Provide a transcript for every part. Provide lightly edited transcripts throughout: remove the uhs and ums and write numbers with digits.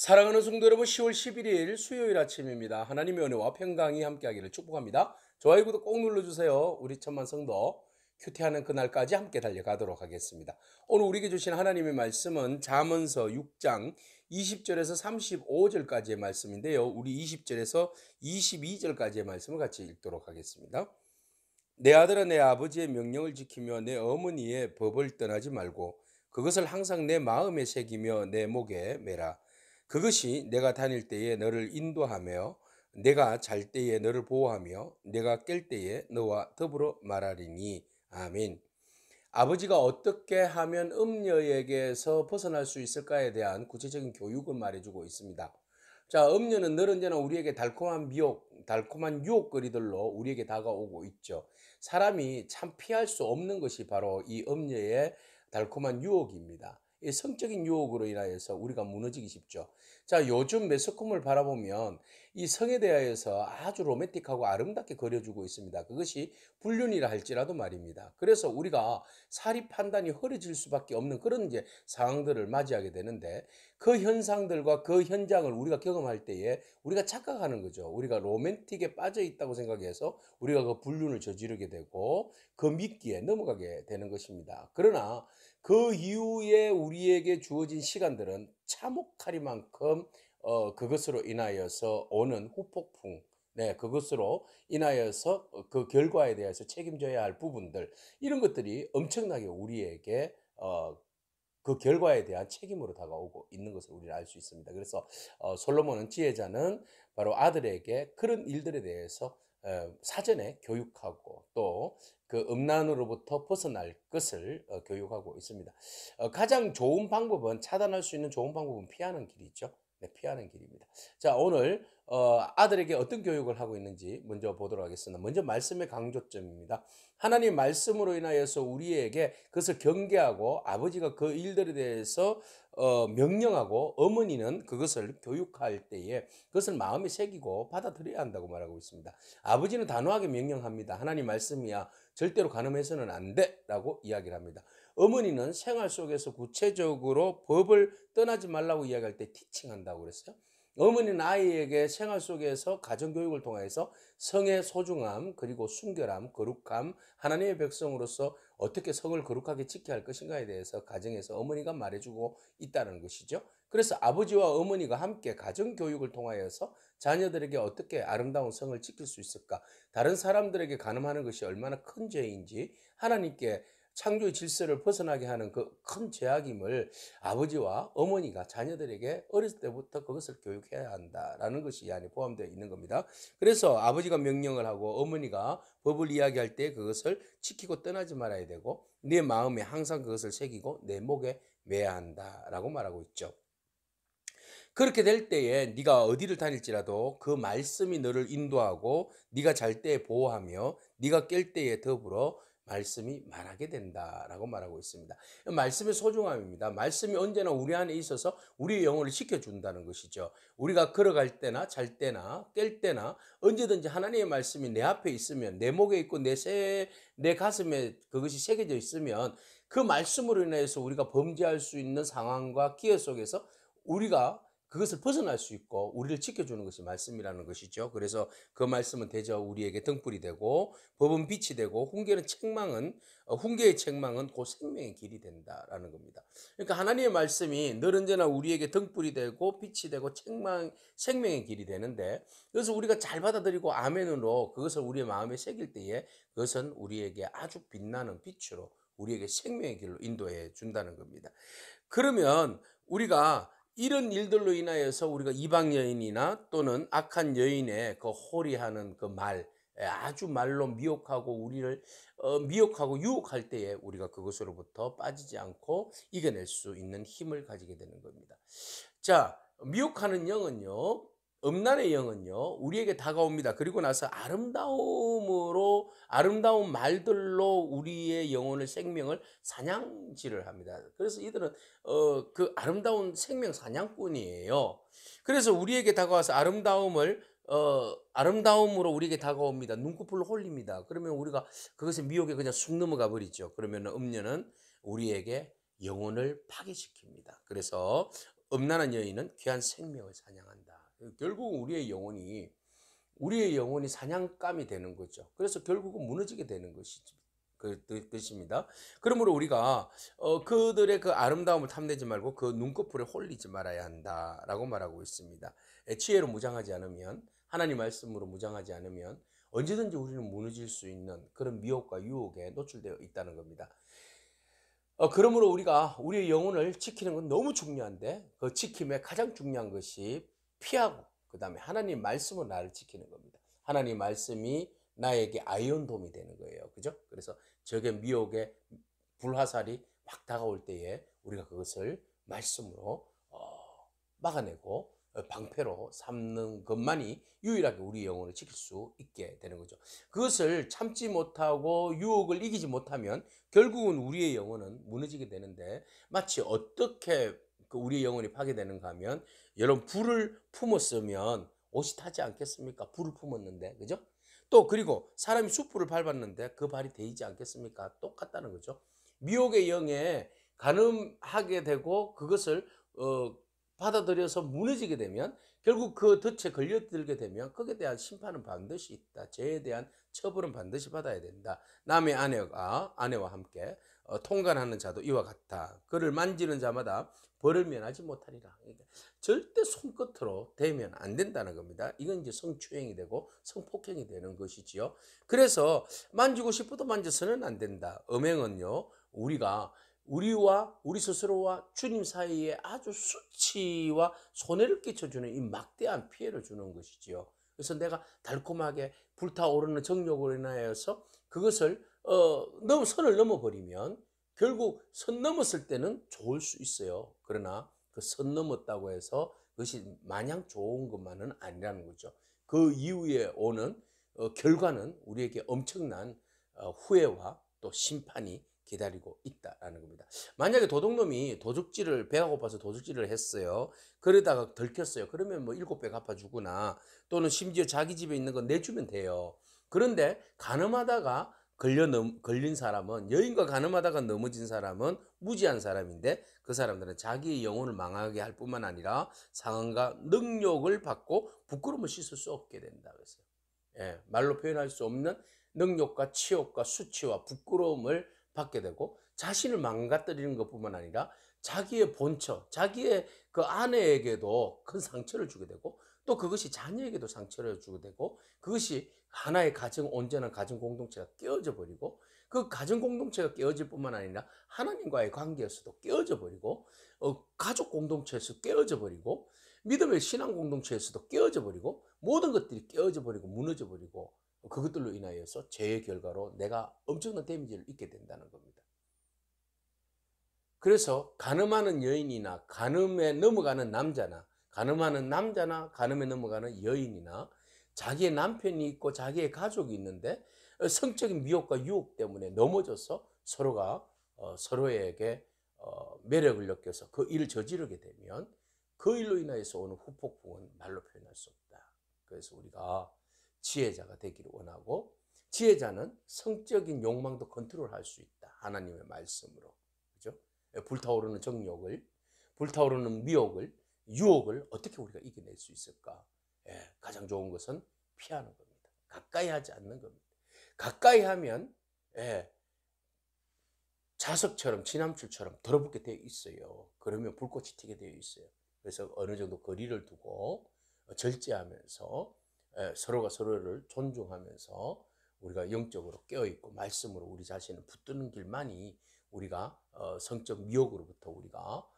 사랑하는 성도 여러분, 10월 11일 수요일 아침입니다. 하나님의 은혜와 평강이 함께하기를 축복합니다. 좋아요, 구독 꼭 눌러주세요. 우리 천만 성도 큐티하는 그날까지 함께 달려가도록 하겠습니다. 오늘 우리에게 주신 하나님의 말씀은 잠언서 6장 20절에서 35절까지의 말씀인데요. 우리 20절에서 22절까지의 말씀을 같이 읽도록 하겠습니다. 내 아들아, 내 아버지의 명령을 지키며 내 어머니의 법을 떠나지 말고 그것을 항상 내 마음에 새기며 내 목에 매라. 그것이 내가 다닐 때에 너를 인도하며 내가 잘 때에 너를 보호하며 내가 깰 때에 너와 더불어 말하리니. 아멘. 아버지가 어떻게 하면 음녀에게서 벗어날 수 있을까에 대한 구체적인 교육을 말해주고 있습니다. 자, 음녀는 늘 언제나 우리에게 달콤한 미혹, 달콤한 유혹거리들로 우리에게 다가오고 있죠. 사람이 참 피할 수 없는 것이 바로 이 음녀의 달콤한 유혹입니다. 이 성적인 유혹으로 인하여서 우리가 무너지기 쉽죠. 자, 요즘 매스컴을 바라보면 이 성에 대하여서 아주 로맨틱하고 아름답게 그려주고 있습니다. 그것이 불륜이라 할지라도 말입니다. 그래서 우리가 사리 판단이 흐려질 수밖에 없는 그런 이제 상황들을 맞이하게 되는데, 그 현상들과 그 현장을 우리가 경험할 때에 우리가 착각하는 거죠. 우리가 로맨틱에 빠져 있다고 생각해서 우리가 그 불륜을 저지르게 되고 그 미끼에 넘어가게 되는 것입니다. 그러나 그 이후에 우리에게 주어진 시간들은 참혹하리만큼 그것으로 인하여서 오는 후폭풍, 네, 그것으로 인하여서 그 결과에 대해서 책임져야 할 부분들, 이런 것들이 엄청나게 우리에게 그 결과에 대한 책임으로 다가오고 있는 것을 우리는 알 수 있습니다. 그래서 솔로몬은 지혜자는 바로 아들에게 그런 일들에 대해서 사전에 교육하고 또 그 음란으로부터 벗어날 것을 교육하고 있습니다. 가장 좋은 방법은, 차단할 수 있는 좋은 방법은 피하는 길이죠. 네, 피하는 길입니다. 자, 오늘 아들에게 어떤 교육을 하고 있는지 먼저 보도록 하겠습니다. 먼저 말씀의 강조점입니다. 하나님 말씀으로 인하여서 우리에게 그것을 경계하고 아버지가 그 일들에 대해서 명령하고 어머니는 그것을 교육할 때에 그것을 마음에 새기고 받아들여야 한다고 말하고 있습니다. 아버지는 단호하게 명령합니다. 하나님 말씀이야 절대로 간음해서는 안 돼 라고 이야기를 합니다. 어머니는 생활 속에서 구체적으로 법을 떠나지 말라고 이야기할 때 티칭한다고 그랬어요. 어머니는 아이에게 생활 속에서 가정교육을 통해서 성의 소중함, 그리고 순결함, 거룩함, 하나님의 백성으로서 어떻게 성을 거룩하게 지켜야 할 것인가에 대해서 가정에서 어머니가 말해주고 있다는 것이죠. 그래서 아버지와 어머니가 함께 가정교육을 통하여서 자녀들에게 어떻게 아름다운 성을 지킬 수 있을까? 다른 사람들에게 간음하는 것이 얼마나 큰 죄인지, 하나님께 창조의 질서를 벗어나게 하는 그 큰 죄악임을 아버지와 어머니가 자녀들에게 어렸을 때부터 그것을 교육해야 한다라는 것이 이 안에 포함되어 있는 겁니다. 그래서 아버지가 명령을 하고 어머니가 법을 이야기할 때 그것을 지키고 떠나지 말아야 되고, 내 마음에 항상 그것을 새기고 내 목에 매야 한다라고 말하고 있죠. 그렇게 될 때에 네가 어디를 다닐지라도 그 말씀이 너를 인도하고 네가 잘 때에 보호하며 네가 깰 때에 더불어 말씀이 말하게 된다라고 말하고 있습니다. 말씀의 소중함입니다. 말씀이 언제나 우리 안에 있어서 우리의 영혼을 지켜준다는 것이죠. 우리가 걸어갈 때나 잘 때나 깰 때나 언제든지 하나님의 말씀이 내 앞에 있으면, 내 목에 있고 내 가슴에 그것이 새겨져 있으면 그 말씀으로 인해서 우리가 범죄할 수 있는 상황과 기회 속에서 우리가 그것을 벗어날 수 있고 우리를 지켜주는 것이 말씀이라는 것이죠. 그래서 그 말씀은 대저 우리에게 등불이 되고 법은 빛이 되고 훈계의 책망은 곧 생명의 길이 된다라는 겁니다. 그러니까 하나님의 말씀이 늘 언제나 우리에게 등불이 되고 빛이 되고 생명의 길이 되는데, 그래서 우리가 잘 받아들이고 아멘으로 그것을 우리의 마음에 새길 때에 그것은 우리에게 아주 빛나는 빛으로 우리에게 생명의 길로 인도해 준다는 겁니다. 그러면 우리가 이런 일들로 인하여서 우리가 이방 여인이나 또는 악한 여인의 그 호리하는 그 말, 아주 말로 미혹하고 우리를 미혹하고 유혹할 때에 우리가 그것으로부터 빠지지 않고 이겨낼 수 있는 힘을 가지게 되는 겁니다. 자, 미혹하는 영은요, 음란의 영은요, 우리에게 다가옵니다. 그리고 나서 아름다운 말들로 우리의 영혼을, 생명을 사냥질을 합니다. 그래서 이들은 그 아름다운 생명 사냥꾼이에요. 그래서 우리에게 다가와서 아름다움으로 우리에게 다가옵니다. 눈꺼풀로 홀립니다. 그러면 우리가 그것의 미혹에 그냥 쑥 넘어가 버리죠. 그러면 음녀는 우리에게 영혼을 파괴시킵니다. 그래서 음란한 여인은 귀한 생명을 사냥한다. 결국 우리의 영혼이 사냥감이 되는 거죠. 그래서 결국은 무너지게 되는 것이죠. 것입니다. 그러므로 우리가 그들의 그 아름다움을 탐내지 말고 그 눈꺼풀에 홀리지 말아야 한다라고 말하고 있습니다. 지혜로 무장하지 않으면, 하나님 말씀으로 무장하지 않으면 언제든지 우리는 무너질 수 있는 그런 미혹과 유혹에 노출되어 있다는 겁니다. 그러므로 우리가 우리의 영혼을 지키는 건 너무 중요한데, 그 지킴에 가장 중요한 것이 피하고 그 다음에 하나님 말씀으로 나를 지키는 겁니다. 하나님 말씀이 나에게 아이언돔이 되는 거예요. 그죠? 그래서 적의 미혹의 불화살이 막 다가올 때에 우리가 그것을 말씀으로 막아내고 방패로 삼는 것만이 유일하게 우리 영혼을 지킬 수 있게 되는 거죠. 그것을 참지 못하고 유혹을 이기지 못하면 결국은 우리의 영혼은 무너지게 되는데, 마치 어떻게 우리의 영혼이 파괴되는가 하면, 여러분 불을 품었으면 옷이 타지 않겠습니까? 불을 품었는데, 그죠? 또 그리고 사람이 숯불을 밟았는데 그 발이 데이지 않겠습니까? 똑같다는 거죠. 미혹의 영에 가늠하게 되고 그것을 받아들여서 무너지게 되면 결국 그 덫에 걸려들게 되면 거기에 대한 심판은 반드시 있다. 죄에 대한 처벌은 반드시 받아야 된다. 남의 아내와 함께 통관하는 자도 이와 같다. 그를 만지는 자마다 벌을 면하지 못하리라. 그러니까 절대 손끝으로 대면 안 된다는 겁니다. 이건 이제 성추행이 되고 성폭행이 되는 것이지요. 그래서 만지고 싶어도 만져서는 안 된다. 음행은요, 우리와 우리 스스로와 주님 사이에 아주 수치와 손해를 끼쳐주는 이 막대한 피해를 주는 것이지요. 그래서 내가 달콤하게 불타오르는 정욕으로 인하여서 그것을 선을 넘어버리면 결국 선 넘었을 때는 좋을 수 있어요. 그러나 그 선 넘었다고 해서 그것이 마냥 좋은 것만은 아니라는 거죠. 그 이후에 오는 결과는 우리에게 엄청난 후회와 또 심판이 기다리고 있다라는 겁니다. 만약에 도둑놈이 배가 고파서 도둑질을 했어요. 그러다가 들켰어요. 그러면 뭐 7배 갚아주거나 또는 심지어 자기 집에 있는 거 내주면 돼요. 그런데 가늠하다가 걸린 사람은, 여인과 가늠하다가 넘어진 사람은 무지한 사람인데, 그 사람들은 자기의 영혼을 망하게 할 뿐만 아니라 상흔과 능욕을 받고 부끄러움을 씻을 수 없게 된다 그랬어요. 예, 말로 표현할 수 없는 능욕과 치욕과 수치와 부끄러움을 받게 되고, 자신을 망가뜨리는 것뿐만 아니라 자기의 본처, 자기의 그 아내에게도 큰 상처를 주게 되고, 또 그것이 자녀에게도 상처를 주게 되고, 그것이 하나의 온전한 가정 공동체가 깨어져 버리고, 그 가정 공동체가 깨어질 뿐만 아니라 하나님과의 관계에서도 깨어져 버리고, 가족 공동체에서 깨어져 버리고, 믿음의 신앙 공동체에서도 깨어져 버리고, 모든 것들이 깨어져 버리고 무너져 버리고, 그것들로 인하여서 죄의 결과로 내가 엄청난 데미지를 입게 된다는 겁니다. 그래서 가늠하는 여인이나 가늠에 넘어가는 남자나, 가늠에 넘어가는 여인이나, 자기의 남편이 있고 자기의 가족이 있는데 성적인 미혹과 유혹 때문에 넘어져서 서로가 서로에게 매력을 느껴서 그 일을 저지르게 되면 그 일로 인하여서 오는 후폭풍은 말로 표현할 수 없다. 그래서 우리가 지혜자가 되기를 원하고, 지혜자는 성적인 욕망도 컨트롤할 수 있다. 하나님의 말씀으로. 그죠? 불타오르는 정욕을, 불타오르는 미혹을, 유혹을 어떻게 우리가 이겨낼 수 있을까? 가장 좋은 것은 피하는 겁니다. 가까이 하지 않는 겁니다. 가까이 하면 자석처럼, 진함줄처럼 더러붙게 되어 있어요. 그러면 불꽃이 튀게 되어 있어요. 그래서 어느 정도 거리를 두고 절제하면서 서로가 서로를 존중하면서 우리가 영적으로 깨어있고 말씀으로 우리 자신을 붙드는 길만이 우리가 성적 미혹으로부터 우리가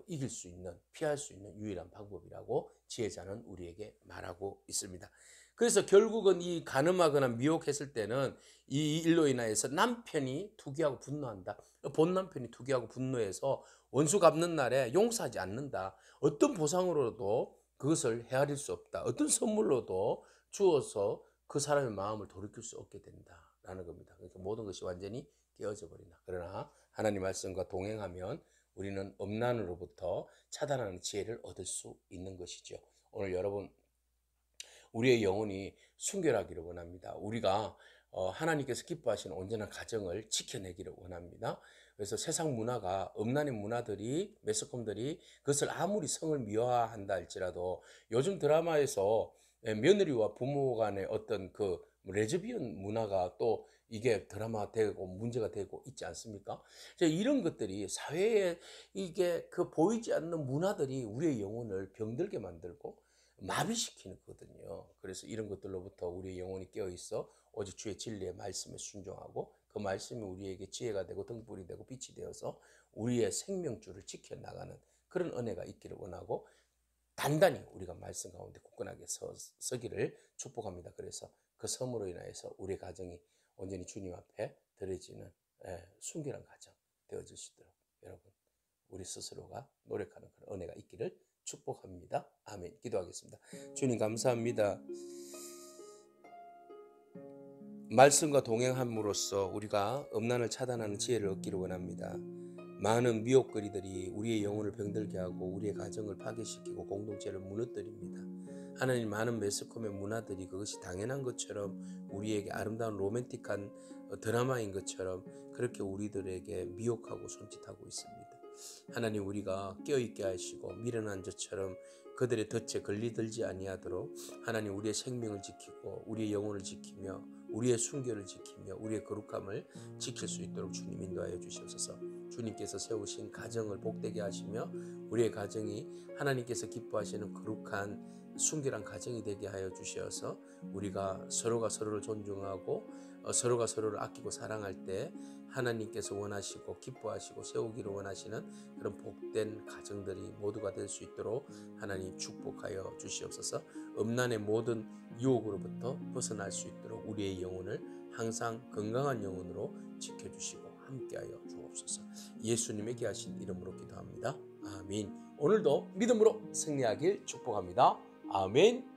이길 수 있는, 피할 수 있는 유일한 방법이라고 지혜자는 우리에게 말하고 있습니다. 그래서 결국은 이 가늠하거나 미혹했을 때는 이 일로 인하여서 남편이 투기하고 분노한다. 본 남편이 투기하고 분노해서 원수 갚는 날에 용서하지 않는다. 어떤 보상으로도 그것을 헤아릴 수 없다. 어떤 선물로도 주어서 그 사람의 마음을 돌이킬 수 없게 된다라는 겁니다. 그러니까 모든 것이 완전히 깨어져 버린다. 그러나 하나님 말씀과 동행하면 우리는 음란으로부터 차단하는 지혜를 얻을 수 있는 것이죠. 오늘 여러분, 우리의 영혼이 순결하기를 원합니다. 우리가 하나님께서 기뻐하시는 온전한 가정을 지켜내기를 원합니다. 그래서 세상 문화가 음란의 문화들이 매스컴들이 그것을 아무리 성을 미화한다 할지라도 요즘 드라마에서 며느리와 부모 간의 어떤 그 레즈비언 문화가 또 이게 드라마되고 문제가 되고 있지 않습니까? 이런 것들이 사회에 이게 그 보이지 않는 문화들이 우리의 영혼을 병들게 만들고 마비시키는 거거든요. 그래서 이런 것들로부터 우리의 영혼이 깨어 있어 오직 주의 진리의 말씀에 순종하고 그 말씀이 우리에게 지혜가 되고 등불이 되고 빛이 되어서 우리의 생명줄을 지켜나가는 그런 은혜가 있기를 원하고 단단히 우리가 말씀 가운데 굳건하게 서기를 축복합니다. 그래서 그 섬으로 인하여서 우리의 가정이 온전히 주님 앞에 드려지는 순결한 가정 되어질 수 있도록 여러분 우리 스스로가 노력하는 그런 은혜가 있기를 축복합니다. 아멘. 기도하겠습니다. 주님 감사합니다. 말씀과 동행함으로써 우리가 음란을 차단하는 지혜를 얻기를 원합니다. 많은 미혹거리들이 우리의 영혼을 병들게 하고 우리의 가정을 파괴시키고 공동체를 무너뜨립니다. 하나님, 많은 매스컴의 문화들이 그것이 당연한 것처럼 우리에게 아름다운 로맨틱한 드라마인 것처럼 그렇게 우리들에게 미혹하고 손짓하고 있습니다. 하나님, 우리가 깨어있게 하시고 미련한 자처럼 그들의 덫에 걸리들지 아니하도록 하나님 우리의 생명을 지키고 우리의 영혼을 지키며 우리의 순결을 지키며 우리의 거룩함을 지킬 수 있도록 주님 인도하여 주시옵소서. 주님께서 세우신 가정을 복되게 하시며 우리의 가정이 하나님께서 기뻐하시는 거룩한 순결한 가정이 되게 하여 주시어서 우리가 서로가 서로를 존중하고 서로가 서로를 아끼고 사랑할 때 하나님께서 원하시고 기뻐하시고 세우기를 원하시는 그런 복된 가정들이 모두가 될 수 있도록 하나님 축복하여 주시옵소서. 음란의 모든 유혹으로부터 벗어날 수 있도록 우리의 영혼을 항상 건강한 영혼으로 지켜주시고 함께하여 주옵소서. 예수님의 귀하신 이름으로 기도합니다. 아멘. 오늘도 믿음으로 승리하길 축복합니다. 아멘.